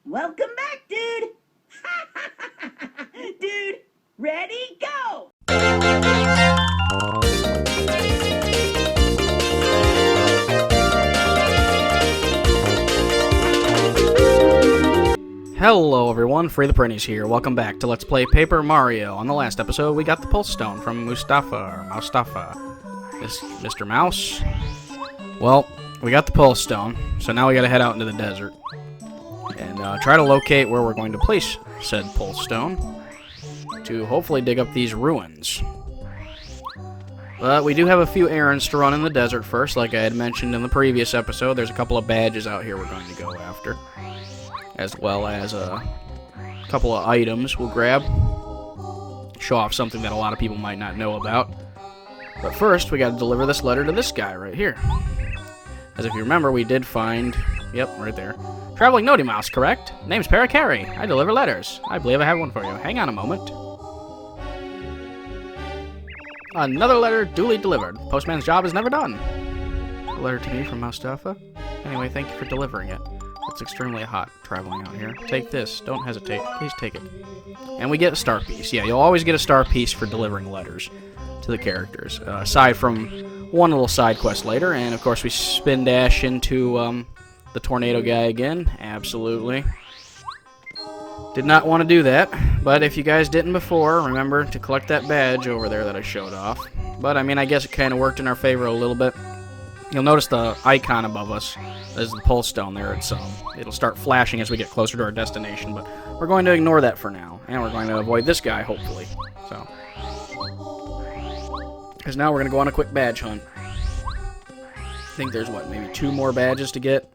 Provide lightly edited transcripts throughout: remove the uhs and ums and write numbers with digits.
Welcome back, dude. Dude, ready, go. Hello everyone, Free the Prinnies here. Welcome back to Let's Play Paper Mario. On the last episode, we got the Pulse Stone from Mustafa. This Mr. Mouse. Well, we got the Pulse Stone, so now we gotta head out into the desert. And try to locate where we're going to place said Pulse Stone to hopefully dig up these ruins. But we do have a few errands to run in the desert first, like I had mentioned in the previous episode. There's a couple of badges out here we're going to go after, as well as a couple of items we'll grab. Show off something that a lot of people might not know about. But first, we gotta deliver this letter to this guy right here. As if you remember, we did find... Yep, right there. Traveling Nody Mouse, correct? Name's Paracari. I deliver letters. I believe I have one for you. Hang on a moment. Another letter duly delivered. Postman's job is never done. A letter to me from Mustafa. Anyway, thank you for delivering it. It's extremely hot traveling out here. Take this. Don't hesitate. Please take it. And we get a star piece. Yeah, you'll always get a star piece for delivering letters to the characters. Aside from one little side quest later. And, of course, we spin dash into the tornado guy again. Absolutely. Did not want to do that. But if you guys didn't before, remember to collect that badge over there that I showed off. But, I mean, I guess it kind of worked in our favor a little bit. You'll notice the icon above us is the Pulse Stone there. It'll start flashing as we get closer to our destination, but we're going to ignore that for now, and we're going to avoid this guy, hopefully. So, because now we're going to go on a quick badge hunt. I think there's, what, maybe 2 more badges to get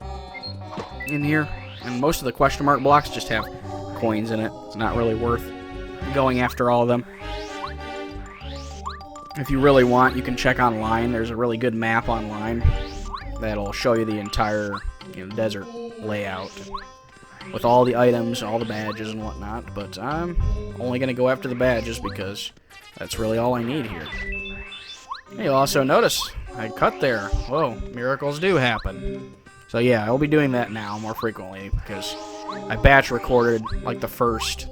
in here, and most of the question mark blocks just have coins in it. It's not really worth going after all of them. If you really want, you can check online. There's a really good map online that'll show you the entire desert layout with all the items, all the badges and whatnot. But I'm only going to go after the badges because that's really all I need here. You'll also notice I cut there. Whoa, miracles do happen. So yeah, I'll be doing that now more frequently because I batch recorded like the first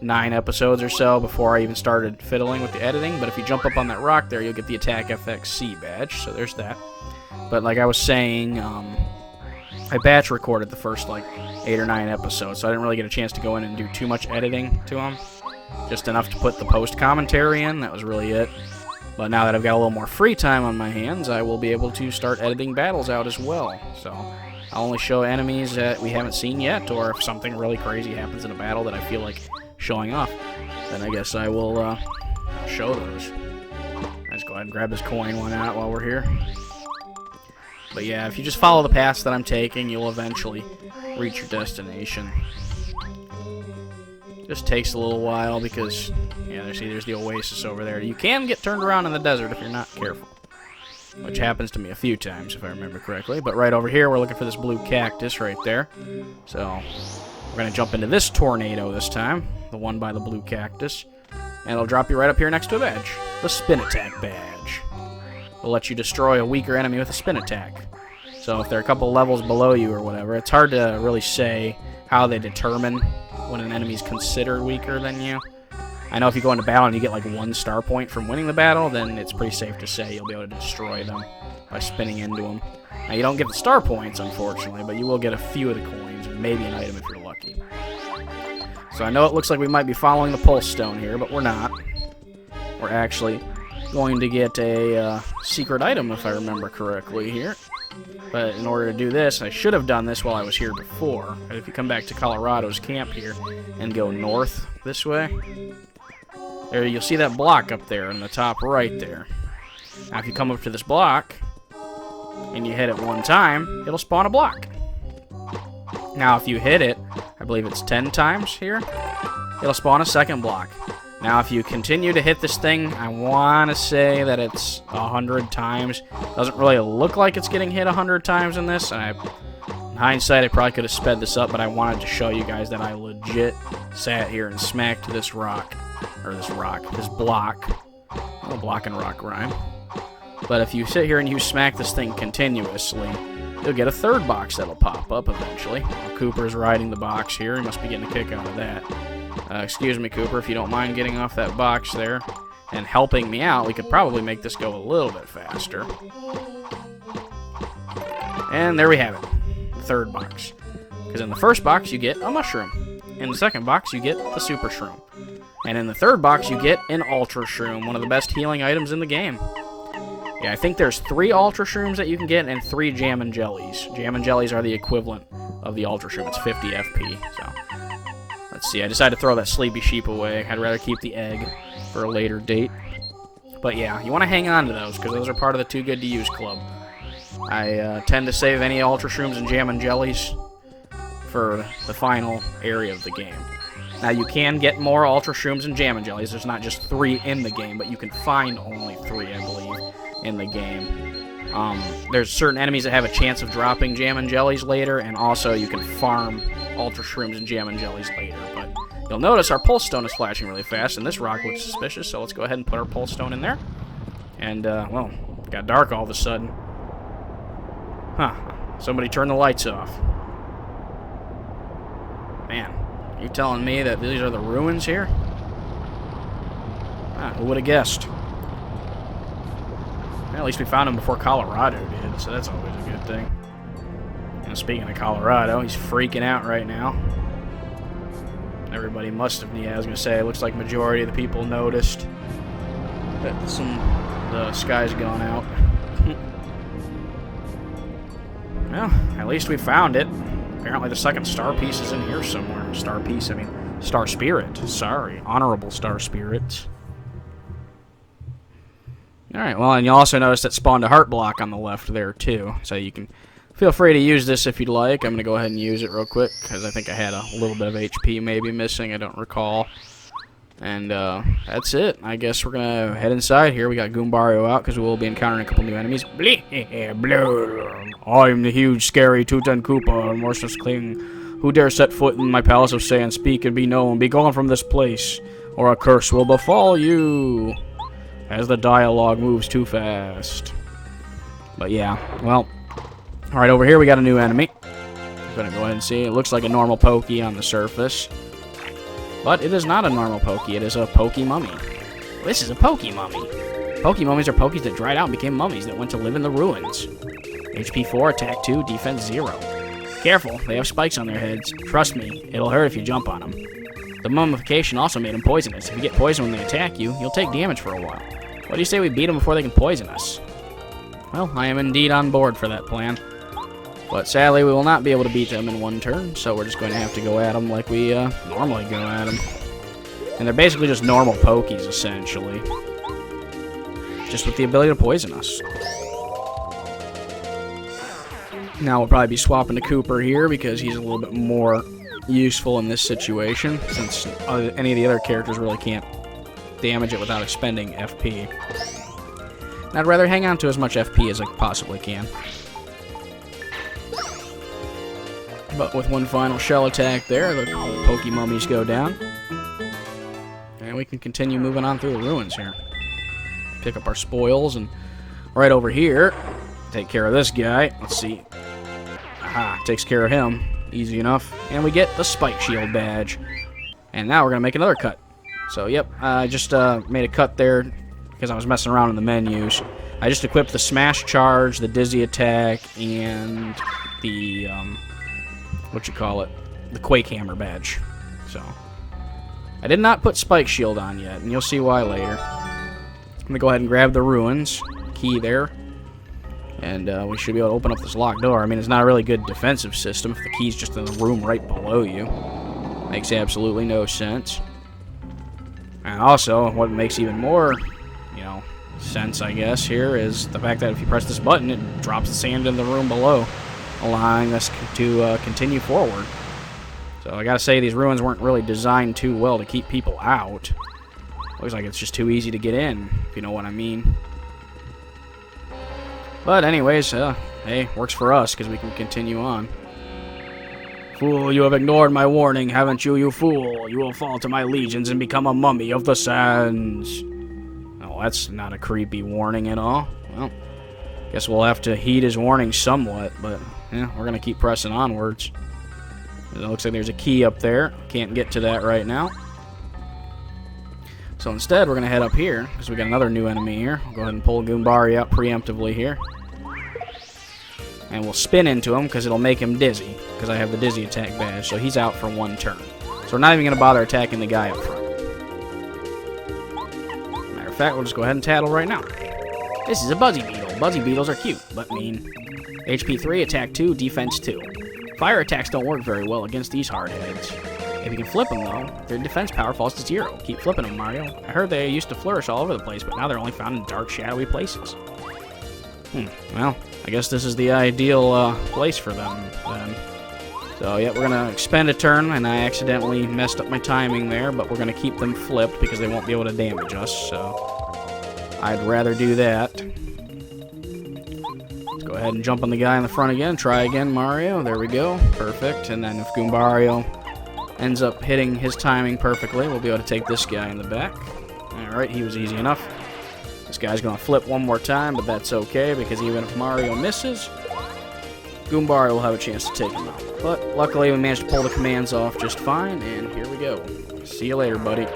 9 episodes or so before I even started fiddling with the editing. But if you jump up on that rock there, you'll get the Attack FXC badge, so there's that. But like I was saying, I batch recorded the first like 8 or 9 episodes, so I didn't really get a chance to go in and do too much editing to them. Just enough to put the post commentary in, that was really it. But now that I've got a little more free time on my hands, I will be able to start editing battles out as well. So I'll only show enemies that we haven't seen yet, or if something really crazy happens in a battle that I feel like showing off, then I guess I will show those. Let's go ahead and grab this coin one out while we're here. But yeah, if you just follow the paths that I'm taking, you'll eventually reach your destination. Just takes a little while because, yeah, there's the oasis over there. You can get turned around in the desert if you're not careful, which happens to me a few times if I remember correctly. But right over here, we're looking for this blue cactus right there. So we're going to jump into this tornado this time, the one by the blue cactus, and it'll drop you right up here next to a badge, the Spin Attack badge. It'll let you destroy a weaker enemy with a spin attack. So if they're a couple levels below you or whatever, it's hard to really say how they determine when an enemy's considered weaker than you. I know if you go into battle and you get like 1 star point from winning the battle, then it's pretty safe to say you'll be able to destroy them by spinning into them. Now, you don't get the star points, unfortunately, but you will get a few of the coins, and maybe an item if you're lucky. So I know it looks like we might be following the Pulse Stone here, but we're not. We're actually going to get a secret item, if I remember correctly here. But in order to do this, I should have done this while I was here before. If you come back to Colorado's camp here and go north this way, there you'll see that block up there in the top right there. Now if you come up to this block and you hit it 1 time, it'll spawn a block. Now if you hit it, I believe it's 10 times here, it'll spawn a second block. Now if you continue to hit this thing, I want to say that it's 100 times. Doesn't really look like it's getting hit 100 times in this. In hindsight, I probably could have sped this up, but I wanted to show you guys that I legit sat here and smacked this block. A block and rock rhyme. But if you sit here and you smack this thing continuously, you'll get a third box that'll pop up eventually. Well, Cooper's riding the box here. He must be getting a kick out of that. Excuse me, Cooper, if you don't mind getting off that box there and helping me out, we could probably make this go a little bit faster. And there we have it. The third box. Because in the first box, you get a mushroom. In the second box, you get the super shroom. And in the third box, you get an ultra shroom, one of the best healing items in the game. Yeah, I think there's 3 ultra shrooms that you can get and 3 jam and jellies. Jam and jellies are the equivalent of the ultra shroom. It's 50 FP. So let's see. I decided to throw that sleepy sheep away. I'd rather keep the egg for a later date. But yeah, you want to hang on to those because those are part of the Too Good to Use club. I tend to save any ultra shrooms and jam and jellies for the final area of the game. Now, you can get more ultra shrooms and jam and jellies. There's not just 3 in the game, but you can find only 3, I believe, in the game. There's certain enemies that have a chance of dropping jam and jellies later, and also you can farm ultra shrooms and jam and jellies later. But you'll notice our pulse stone is flashing really fast, and this rock looks suspicious, so let's go ahead and put our pulse stone in there. And, well, it got dark all of a sudden. Huh. Somebody turned the lights off. Man, you telling me that these are the ruins here? Ah, who would have guessed? Well, at least we found him before Colorado did, so that's always a good thing. And speaking of Colorado, he's freaking out right now. Everybody must have, yeah, I was going to say, it looks like majority of the people noticed that the sky's gone out. Well, at least we found it. Apparently the second star piece is in here somewhere. Star piece, I mean, star spirit. Sorry, honorable star spirits. Alright, well, and you also notice that spawned a heart block on the left there, too. So you can feel free to use this if you'd like. I'm going to go ahead and use it real quick, because I think I had a little bit of HP maybe missing. I don't recall. And that's it. I guess we're going to head inside here. We got Goombario out, because we will be encountering a couple new enemies. I'm the huge, scary Tutan Koopa, remorseless king. Who dare set foot in my palace of sand? Speak and be known. Be gone from this place, or a curse will befall you. As the dialogue moves too fast. But yeah, well. Alright, over here we got a new enemy. I'm going to go ahead and see. It looks like a normal Pokey on the surface. But it is not a normal Pokey. It is a Pokey Mummy. This is a Pokey Mummy. Pokey Mummies are Pokeys that dried out and became mummies that went to live in the ruins. HP 4, attack 2, defense 0. Careful, they have spikes on their heads. Trust me, it'll hurt if you jump on them. The mummification also made them poisonous. If you get poisoned when they attack you, you'll take damage for a while. What do you say we beat them before they can poison us? Well, I am indeed on board for that plan. But sadly, we will not be able to beat them in one turn, so we're just going to have to go at them like we normally go at them. And they're basically just normal Pokeys, essentially. Just with the ability to poison us. Now we'll probably be swapping to Cooper here because he's a little bit more useful in this situation, since any of the other characters really can't damage it without expending FP. And I'd rather hang on to as much FP as I possibly can. But with one final shell attack there, the Poke Mummies go down. And we can continue moving on through the ruins here. Pick up our spoils, and right over here, take care of this guy. Let's see. Aha, takes care of him. Easy enough. And we get the Spike Shield badge. And now we're going to make another cut. So, yep, I just made a cut there because I was messing around in the menus. I just equipped the Smash Charge, the Dizzy Attack, and the, the Quake Hammer badge. So, I did not put Spike Shield on yet, and you'll see why later. I'm going to go ahead and grab the ruins key there. And we should be able to open up this locked door. I mean, it's not a really good defensive system if the key's just in the room right below you. Makes absolutely no sense. And also, what makes even more, sense, I guess, here is the fact that if you press this button, it drops the sand in the room below, allowing us to continue forward. So I gotta say, these ruins weren't really designed too well to keep people out. Looks like it's just too easy to get in, if you know what I mean. But anyways, hey, works for us, because we can continue on. Fool, you have ignored my warning, haven't you, you fool? You will fall to my legions and become a mummy of the sands. Oh, that's not a creepy warning at all. Well, Guess we'll have to heed his warning somewhat, but yeah, we're going to keep pressing onwards. It looks like there's a key up there. Can't get to that right now. So instead, we're going to head up here, because we got another new enemy here. We'll go ahead and pull Goombari out preemptively here. And we'll spin into him, because it'll make him dizzy, because I have the dizzy attack badge, so he's out for 1 turn. So we're not even going to bother attacking the guy up front. Matter of fact, we'll just go ahead and tattle right now. This is a Buzzy Beetle. Buzzy Beetles are cute, but mean. HP 3, attack 2, defense 2. Fire attacks don't work very well against these hardheads. If you can flip them, though, their defense power falls to 0. Keep flipping them, Mario. I heard they used to flourish all over the place, but now they're only found in dark, shadowy places. Well, I guess this is the ideal place for them, then. So, yeah, we're going to expend a turn, and I accidentally messed up my timing there, but we're going to keep them flipped because they won't be able to damage us, so I'd rather do that. Let's go ahead and jump on the guy in the front again. Try again, Mario. There we go. Perfect. And then if Goombario ends up hitting his timing perfectly, we'll be able to take this guy in the back. Alright, he was easy enough. This guy's going to flip one more time, but that's okay, because even if Mario misses, Goombario will have a chance to take him out. But luckily, we managed to pull the commands off just fine, and here we go. See you later, buddy.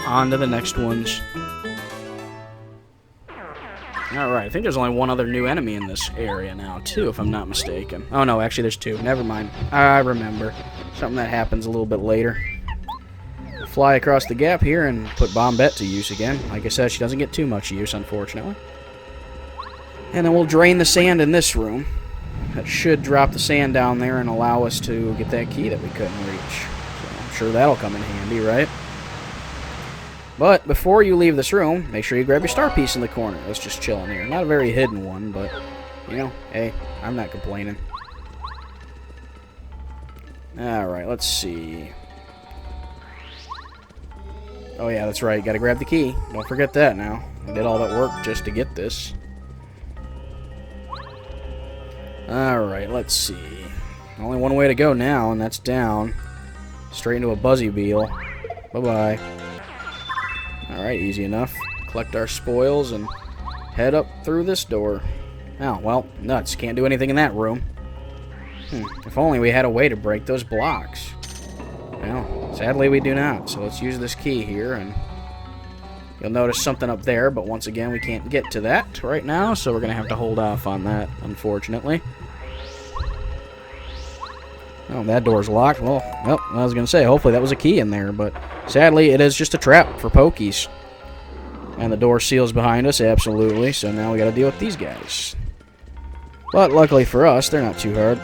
On to the next ones. Alright, I think there's only one other new enemy in this area now, too, if I'm not mistaken. Oh, no, actually, there's 2. Never mind. I remember. Something that happens a little bit later. Fly across the gap here and put Bombette to use again. Like I said, she doesn't get too much use, unfortunately. And then we'll drain the sand in this room. That should drop the sand down there and allow us to get that key that we couldn't reach. So I'm sure that'll come in handy, right? But before you leave this room, make sure you grab your star piece in the corner. It's just chilling here. Not a very hidden one, but, you know, hey, I'm not complaining. Alright, let's see. Oh yeah, that's right. Gotta grab the key. Don't forget that now. I did all that work just to get this. Alright, let's see. Only one way to go now, and that's down. Straight into a Buzzy Beetle. Bye-bye. Alright, easy enough. Collect our spoils and head up through this door. Oh, well, nuts. Can't do anything in that room. If only we had a way to break those blocks. Well, sadly we do not. So let's use this key here, and you'll notice something up there, but once again we can't get to that right now, so we're going to have to hold off on that, unfortunately. Oh, that door's locked. Well, I was going to say, hopefully that was a key in there, but sadly it is just a trap for pokies. And the door seals behind us, absolutely, so now we got to deal with these guys. But luckily for us, they're not too hard.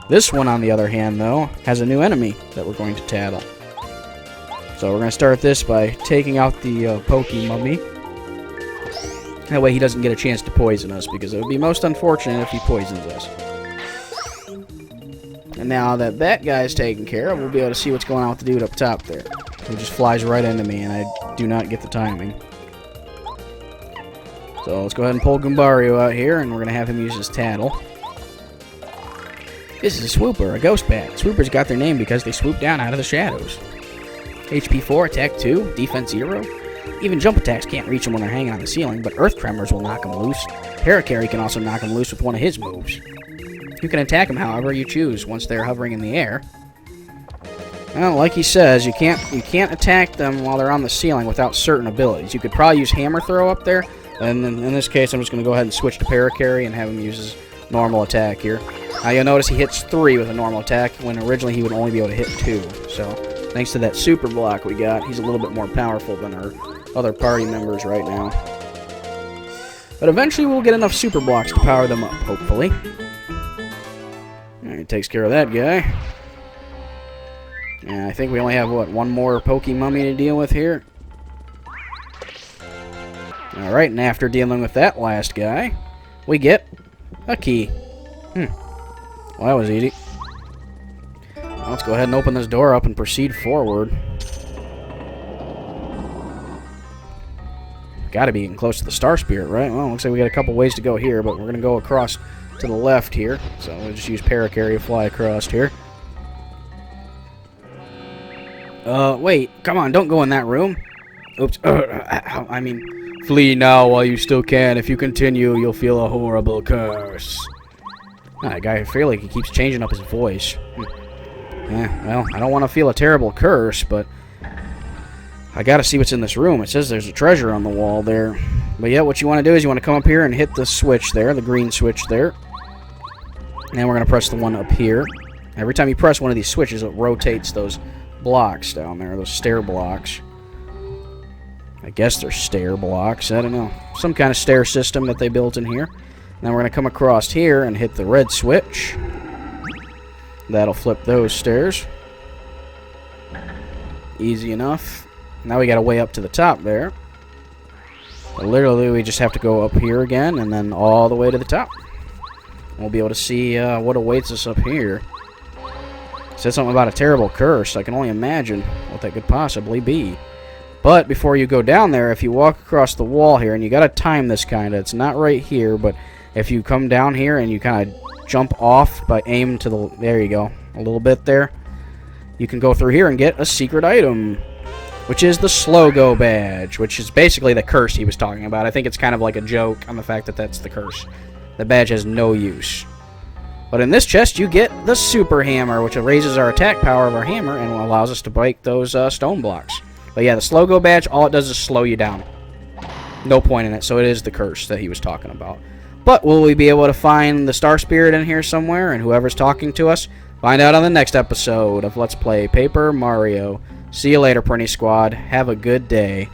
This one, on the other hand, though, has a new enemy that we're going to tattle. So we're going to start this by taking out the Pokey Mummy. That way he doesn't get a chance to poison us, because it would be most unfortunate if he poisons us. And now that that guy's taken care of, we'll be able to see what's going on with the dude up top there. Who just flies right into me, and I do not get the timing. So let's go ahead and pull Goombario out here, and we're going to have him use his tattle. This is a swooper, a ghost bat. Swoopers got their name because they swoop down out of the shadows. HP 4, attack 2, defense 0. Even jump attacks can't reach them when they're hanging on the ceiling, but earth tremors will knock them loose. Parakarry can also knock them loose with one of his moves. You can attack them however you choose once they're hovering in the air. Well, like he says, you can't attack them while they're on the ceiling without certain abilities. You could probably use hammer throw up there, and in this case I'm just going to go ahead and switch to Parakarry and have him use his normal attack here. Now you'll notice he hits 3 with a normal attack, when originally he would only be able to hit 2. So, thanks to that super block we got, he's a little bit more powerful than our other party members right now. But eventually we'll get enough super blocks to power them up, hopefully. Alright, takes care of that guy. And I think we only have, what, one more Pokey Mummy to deal with here. Alright, and after dealing with that last guy, we get a key. Well, that was easy. Well, let's go ahead and open this door up and proceed forward. Gotta be getting close to the Star Spirit, right? Well, looks like we got a couple ways to go here, but we're gonna go across to the left here. So we'll just use Parakarry to fly across here. Wait, come on, don't go in that room. Oops. I mean, Flee now while you still can. If you continue, you'll feel a horrible curse. That guy, I feel like he keeps changing up his voice. Well, I don't want to feel a terrible curse, but I gotta see what's in this room. It says there's a treasure on the wall there. But yeah, what you want to do is you want to come up here and hit the switch there, the green switch there. And we're going to press the one up here. Every time you press one of these switches, it rotates those blocks down there, those stair blocks. I guess they're stair blocks. I don't know. Some kind of stair system that they built in here. Now we're going to come across here and hit the red switch. That'll flip those stairs. Easy enough. Now we got to way up to the top there. But literally, we just have to go up here again and then all the way to the top. We'll be able to see what awaits us up here. It said something about a terrible curse. I can only imagine what that could possibly be. But before you go down there, if you walk across the wall here, and you got to time this kind of, it's not right here, but if you come down here and you kind of jump off by aim to the, there you go, a little bit there, you can go through here and get a secret item, which is the Slow-Go badge, which is basically the curse he was talking about. I think it's kind of like a joke on the fact that that's the curse. The badge has no use. But in this chest, you get the Super Hammer, which raises our attack power of our hammer and allows us to break those stone blocks. But yeah, the Slow-Go badge, all it does is slow you down. No point in it, so it is the curse that he was talking about. But will we be able to find the Star Spirit in here somewhere, and whoever's talking to us? Find out on the next episode of Let's Play Paper Mario. See you later, Prinny Squad. Have a good day.